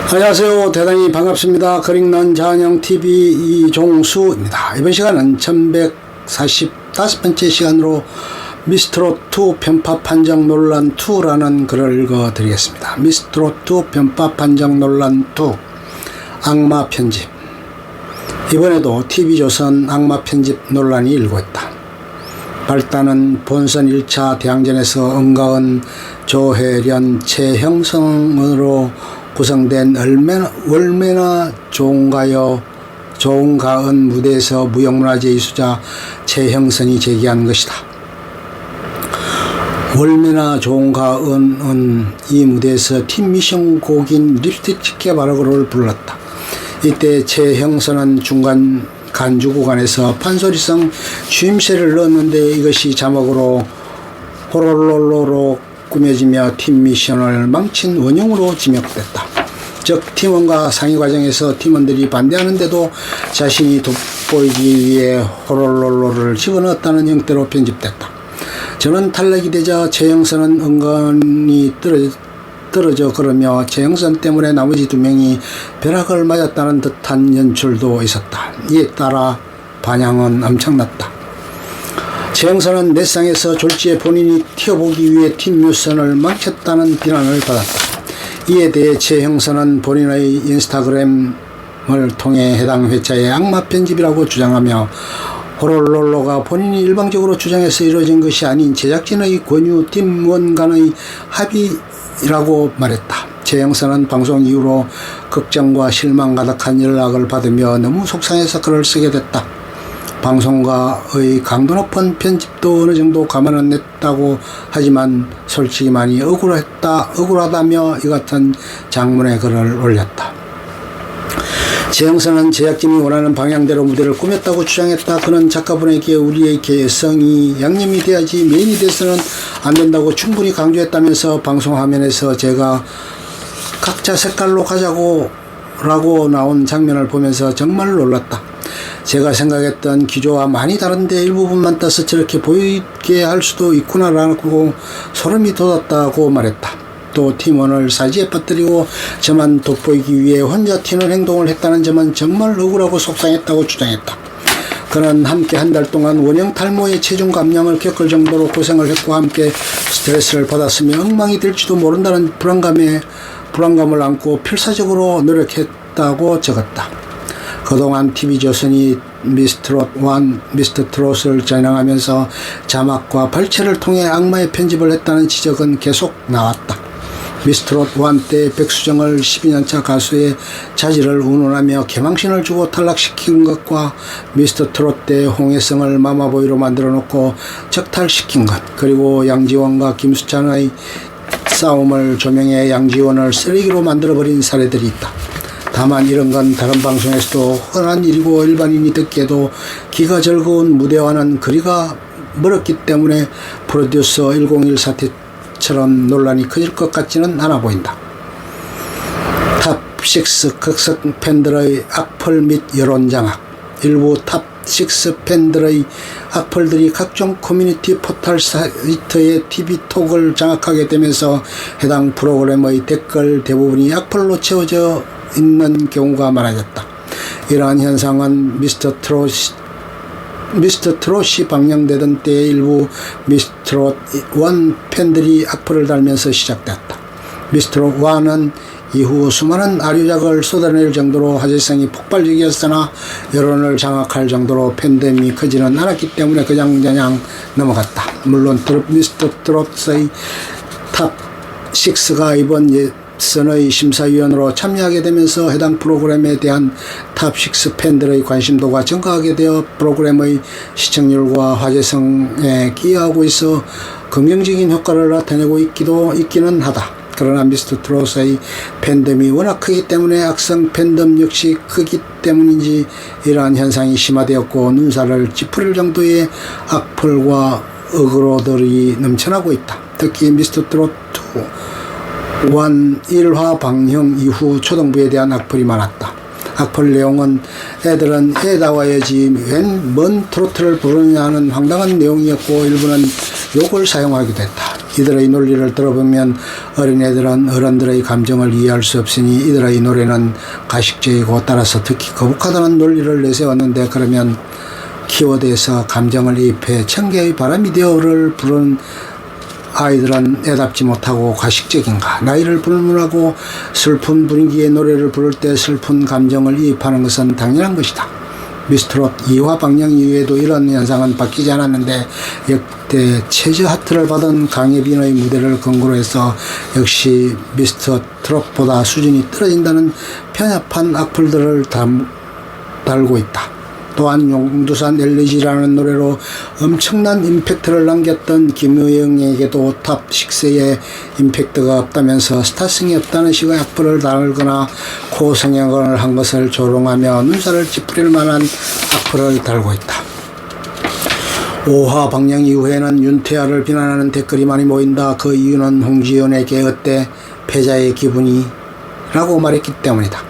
안녕하세요. 대단히 반갑습니다. 그릭난 자연형TV 이종수입니다. 이번 시간은 1145번째 시간으로 미스트롯2 편파 판정 논란 2라는 글을 읽어드리겠습니다. 미스트롯2 편파 판정 논란 2 악마 편집. 이번에도 TV조선 악마 편집 논란이 일고 있다. 발단은 본선 1차 대항전에서 은가은, 조혜련, 최형성으로 구성된 얼마나 좋은가은 무대에서 무형문화재 이수자 최형선이 제기한 것이다. 얼마나 좋은가은은 이 무대에서 팀 미션 곡인 립스틱 짙게 바르고를 불렀다. 이때 최형선은 중간 간주 구간에서 판소리성 쉼새를 넣었는데 이것이 자막으로 호롤롤로로 꾸며지며 팀 미션을 망친 원흉으로 지목됐다. 즉 팀원과 상의 과정에서 팀원들이 반대하는데도 자신이 돋보이기 위해 호롤롤로를 집어넣었다는 형태로 편집됐다. 저는 탈락이 되자 최형선은 은근히 떨어져 걸으며 최형선 때문에 나머지 두 명이 벼락을 맞았다는 듯한 연출도 있었다. 이에 따라 반향은 엄청났다. 최형선은 넷상에서 졸지에 본인이 튀어보기 위해 팀 미션을 망쳤다는 비난을 받았다. 이에 대해 최형선은 본인의 인스타그램을 통해 해당 회차의 악마 편집이라고 주장하며 호롤롤로가 본인이 일방적으로 주장해서 이루어진 것이 아닌 제작진의 권유, 팀원 간의 합의라고 말했다. 최형선은 방송 이후로 걱정과 실망 가득한 연락을 받으며 너무 속상해서 글을 쓰게 됐다. 방송가의 강도 높은 편집도 어느 정도 감안은 냈다고 하지만 솔직히 많이 억울하다며 이 같은 장문의 글을 올렸다. 최형선은 제작진이 원하는 방향대로 무대를 꾸몄다고 주장했다. 그는 작가분에게 우리의 개성이 양념이 돼야지 메인이 돼서는 안 된다고 충분히 강조했다면서 방송 화면에서 제가 각자 색깔로 가자고 라고 나온 장면을 보면서 정말 놀랐다. 제가 생각했던 기조와 많이 다른데 일부분만 따서 저렇게 보이게 할 수도 있구나라고 소름이 돋았다고 말했다. 또 팀원을 사지에 빠뜨리고 저만 돋보이기 위해 혼자 튀는 행동을 했다는 점은 정말 억울하고 속상했다고 주장했다. 그는 함께 한 달 동안 원형 탈모의 체중 감량을 겪을 정도로 고생을 했고 함께 스트레스를 받았으며 엉망이 될지도 모른다는 불안감을 안고 필사적으로 노력했다고 적었다. 그동안 TV조선이 미스트롯1, 미스터트롯을 진행하면서 자막과 발췌를 통해 악마의 편집을 했다는 지적은 계속 나왔다. 미스트롯1 때 백수정을 12년차 가수의 자질을 운운하며 개망신을 주고 탈락시킨 것과 미스터트롯 때 홍혜성을 마마보이로 만들어 놓고 적탈시킨 것, 그리고 양지원과 김수찬의 싸움을 조명해 양지원을 쓰레기로 만들어버린 사례들이 있다. 다만 이런 건 다른 방송에서도 흔한 일이고 일반인이 듣기에도 기가 즐거운 무대와는 거리가 멀었기 때문에 프로듀서 101 사태처럼 논란이 커질 것 같지는 않아 보인다. 탑6 극성 팬들의 악플 및 여론 장악. 일부 탑6 팬들의 악플들이 각종 커뮤니티 포털 사이트의 TV톡을 장악하게 되면서 해당 프로그램의 댓글 대부분이 악플로 채워져 있는 경우가 많아졌다. 이러한 현상은 미스터트롯이 방영되던 때의 일부 미스터트롯1 팬들이 악플을 달면서 시작되었다. 미스터트롯1은 이후 수많은 아류작을 쏟아낼 정도로 화제성이 폭발적이었으나 여론을 장악할 정도로 팬덤이 크지는 않았기 때문에 그냥저냥 넘어갔다. 물론 미스터트롯의 탑6가 이번 예선의 심사위원으로 참여하게 되면서 해당 프로그램에 대한 탑6 팬들의 관심도가 증가하게 되어 프로그램의 시청률과 화제성에 기여하고 있어 긍정적인 효과를 나타내고 있기는 하다. 그러나 미스터트롯의 팬덤이 워낙 크기 때문에 악성 팬덤 역시 크기 때문인지 이러한 현상이 심화되었고 눈살을 찌푸릴 정도의 악플과 어그로들이 넘쳐나고 있다. 특히 미스터트롯 1 1화 방영 이후 초등부에 대한 악플이 많았다. 악플 내용은 애들은 애 나와야지 웬 뭔 트로트를 부르냐는 황당한 내용이었고 일부는 욕을 사용하기도 했다. 이들의 논리를 들어보면 어린애들은 어른들의 감정을 이해할 수 없으니 이들의 노래는 가식적이고 따라서 듣기 거북하다는 논리를 내세웠는데, 그러면 키워드에서 감정을 이입해 청개의 바람이 되어를 부른 아이들은 애답지 못하고 가식적인가? 나이를 불문하고 슬픈 분위기의 노래를 부를 때 슬픈 감정을 이입하는 것은 당연한 것이다. 미스트롯 2화 방영 이후에도 이런 현상은 바뀌지 않았는데, 역대 최저 하트를 받은 강예빈의 무대를 근거로 해서 역시 미스트롯보다 수준이 떨어진다는 편협한 악플들을 달고 있다. 또한 용두산 엘리지라는 노래로 엄청난 임팩트를 남겼던 김우영에게도 탑6의 임팩트가 없다면서 스타성이 없다는 식의 악플을 달거나 코성형을 한 것을 조롱하며 눈살을 찌푸릴 만한 악플을 달고 있다. 5화 방영 이후에는 윤태아를 비난하는 댓글이 많이 모인다. 그 이유는 홍지연에게 어때 패자의 기분이? 라고 말했기 때문이다.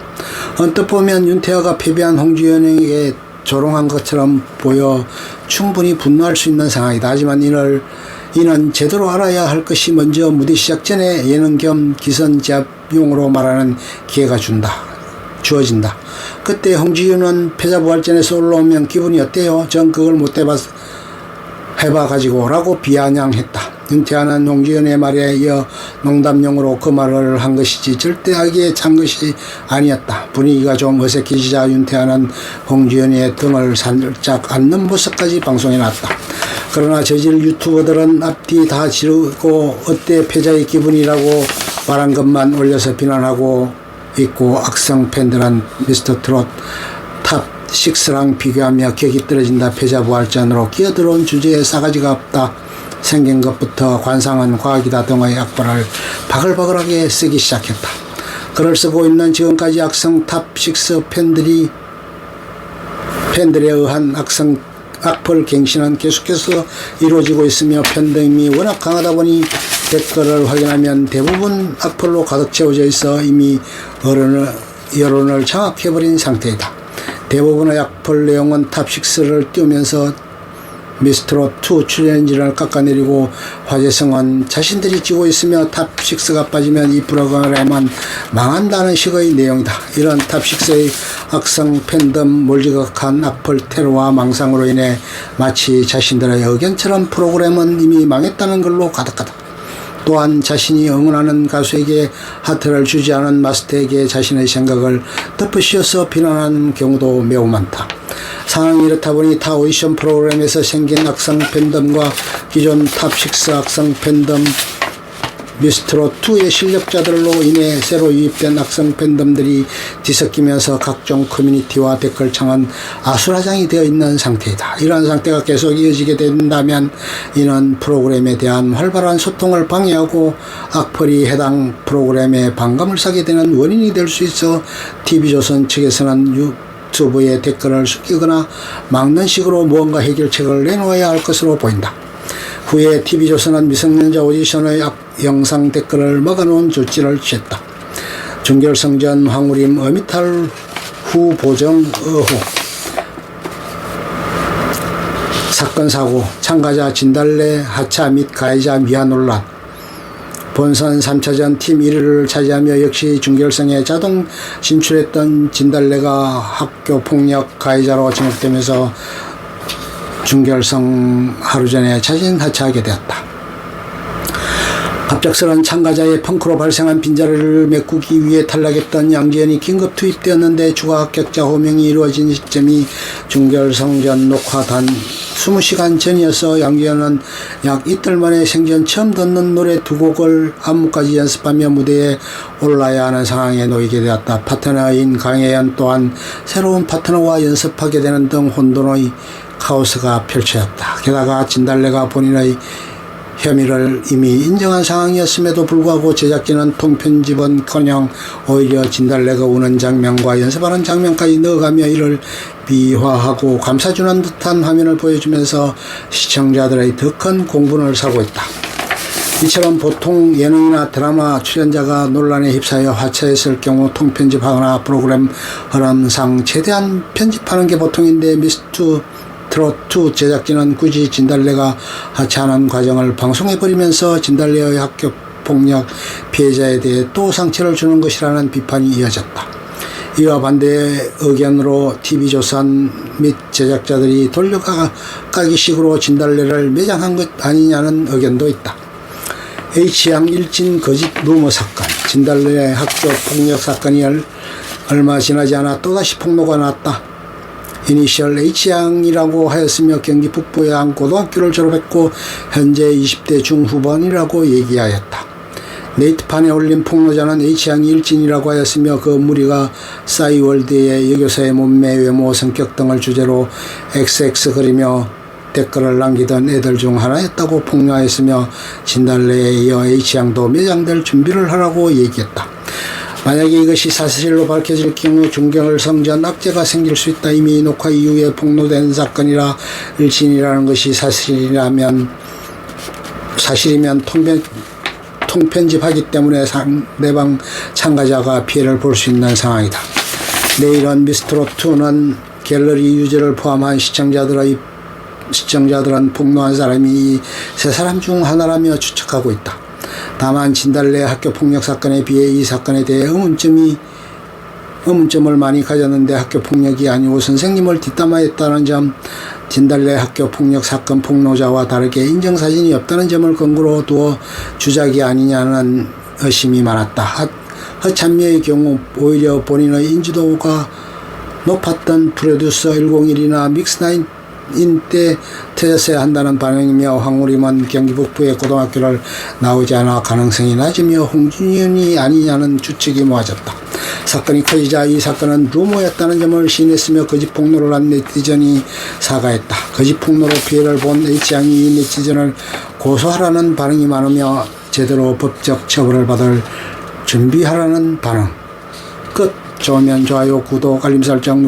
언뜻 보면 윤태아가 패배한 홍지연에게 조롱한 것처럼 보여 충분히 분노할 수 있는 상황이다. 하지만 이는 제대로 알아야 할 것이 먼저 무대 시작 전에 예능 겸 기선제압용으로 말하는 기회가 주어진다. 그때 홍지윤은 패자부활전에서 올라오면 기분이 어때요? 전 그걸 못 해봐가지고 라고 비아냥했다. 윤태아는 홍지연의 말에 이어 농담용으로 그 말을 한 것이지 절대 하기에 찬 것이 아니었다. 분위기가 좀 어색해지자 윤태아는 홍지연의 등을 살짝 앉는 모습까지 방송에 났다. 그러나 저질 유튜버들은 앞뒤 다 지르고 어때 패자의 기분이라고 말한 것만 올려서 비난하고 있고, 악성 팬들은 미스터트롯 탑6랑 비교하며 격이 떨어진다. 패자부활전으로 기어들어온 주제에 싸가지가 없다. 생긴 것부터 관상은 과학이다 등의 악플을 바글바글하게 쓰기 시작했다. 글을 쓰고 있는 지금까지 악성 탑6 팬들에 의한 악플 갱신은 계속해서 이루어지고 있으며, 팬덤이 워낙 강하다 보니 댓글을 확인하면 대부분 악플로 가득 채워져 있어 이미 여론을 장악해버린 상태이다. 대부분의 악플 내용은 탑6를 띄우면서 미스트롯2 출연진을 깎아내리고 화제성은 자신들이 쥐고 있으며 탑6가 빠지면 이 프로그램은 망한다는 식의 내용이다. 이런 탑6의 악성 팬덤 몰지각한 악플 테러와 망상으로 인해 마치 자신들의 의견처럼 프로그램은 이미 망했다는 걸로 가득하다. 또한 자신이 응원하는 가수에게 하트를 주지 않은 마스터에게 자신의 생각을 덮어씌워서 비난하는 경우도 매우 많다. 상황이 이렇다 보니 타 오디션 프로그램에서 생긴 악성 팬덤과 기존 탑6 악성 팬덤 미스트롯2의 실력자들로 인해 새로 유입된 악성 팬덤들이 뒤섞이면서 각종 커뮤니티와 댓글창은 아수라장이 되어 있는 상태이다. 이러한 상태가 계속 이어지게 된다면 이는 프로그램에 대한 활발한 소통을 방해하고 악플이 해당 프로그램에 반감을 사게 되는 원인이 될 수 있어 TV조선 측에서는 유튜브에 댓글을 숨기거나 막는 식으로 무언가 해결책을 내놓아야 할 것으로 보인다. 후에 TV조선은 미성년자 오디션의 영상 댓글을 막아놓은 조치를 취했다. 준결승전 황우림 어미탈 후 보정 의혹 사건 사고, 참가자 진달래 하차 및 가해자 미화 논란, 본선 3차전 팀 1위를 차지하며 역시 준결승에 자동 진출했던 진달래가 학교 폭력 가해자로 지목되면서 준결승 하루 전에 자진 하차하게 되었다. 갑작스런 참가자의 펑크로 발생한 빈자리를 메꾸기 위해 탈락했던 양지연이 긴급 투입되었는데 추가 합격자 호명이 이루어진 시점이 준결승전 녹화 단 20시간 전이어서 양지연은 약 이틀 만에 생전 처음 듣는 노래 2곡을 안무까지 연습하며 무대에 올라야 하는 상황에 놓이게 되었다. 파트너인 강혜연 또한 새로운 파트너와 연습하게 되는 등 혼돈의 카오스가 펼쳐졌다. 게다가 진달래가 본인의 혐의를 이미 인정한 상황이었음에도 불구하고 제작진은 통편집은커녕 오히려 진달래가 우는 장면과 연습하는 장면까지 넣어가며 이를 미화하고 감싸주는 듯한 화면을 보여주면서 시청자들의 더 큰 공분을 사고 있다. 이처럼 보통 예능이나 드라마 출연자가 논란에 휩싸여 하차했을 경우 통편집하거나 프로그램 흐름상 최대한 편집하는 게 보통인데 미스트롯 미스트롯2 제작진은 굳이 진달래가 하차하는 과정을 방송해버리면서 진달래의 학교폭력 피해자에 대해 또 상처를 주는 것이라는 비판이 이어졌다. 이와 반대의 의견으로 TV조선 및 제작자들이 돌려가기식으로 진달래를 매장한 것 아니냐는 의견도 있다. H양 일진 거짓 루머 사건, 진달래 학교 폭력 사건이 얼마 지나지 않아 또다시 폭로가 났다. 이니셜 H양이라고 하였으며 경기 북부의 한 고등학교를 졸업했고 현재 20대 중후반이라고 얘기하였다. 네이트판에 올린 폭로자는 H양이 일진이라고 하였으며 그 무리가 싸이월드의 여교사의 몸매, 외모, 성격 등을 주제로 XX 그리며 댓글을 남기던 애들 중 하나였다고 폭로하였으며 진달래에 이어 H양도 매장될 준비를 하라고 얘기했다. 만약에 이것이 사실로 밝혀질 경우 중경을 성전 악재가 생길 수 있다. 이미 녹화 이후에 폭로된 사건이라 일진이라는 것이 사실이면 통편집하기 때문에 상대방 참가자가 피해를 볼 수 있는 상황이다. 내일은 미스트롯2는 갤러리 유저를 포함한 시청자들은 폭로한 사람이 이 세 사람 중 하나라며 추측하고 있다. 다만 진달래 학교 폭력 사건에 비해 이 사건에 대해 의문점을 많이 가졌는데 학교 폭력이 아니고 선생님을 뒷담화했다는 점, 진달래 학교 폭력 사건 폭로자와 다르게 인정사진이 없다는 점을 근거로 두어 주작이 아니냐는 의심이 많았다. 허찬미의 경우 오히려 본인의 인지도가 높았던 프로듀서 101이나 믹스9 때 터졌어야 한다는 반응이며 황우림은 경기 북부의 고등학교를 나오지 않아 가능성이 낮으며 홍준현이 아니냐는 추측이 모아졌다. 사건이 커지자 이 사건은 루머였다는 점을 시인했으며 거짓 폭로를 한 네티즌이 사과했다. 거짓 폭로로 피해를 본 H양이 이 네티즌을 고소하라는 반응이 많으며 제대로 법적 처벌을 받을 준비하라는 반응. 끝. 좋으면 좋아요, 구독, 알림 설정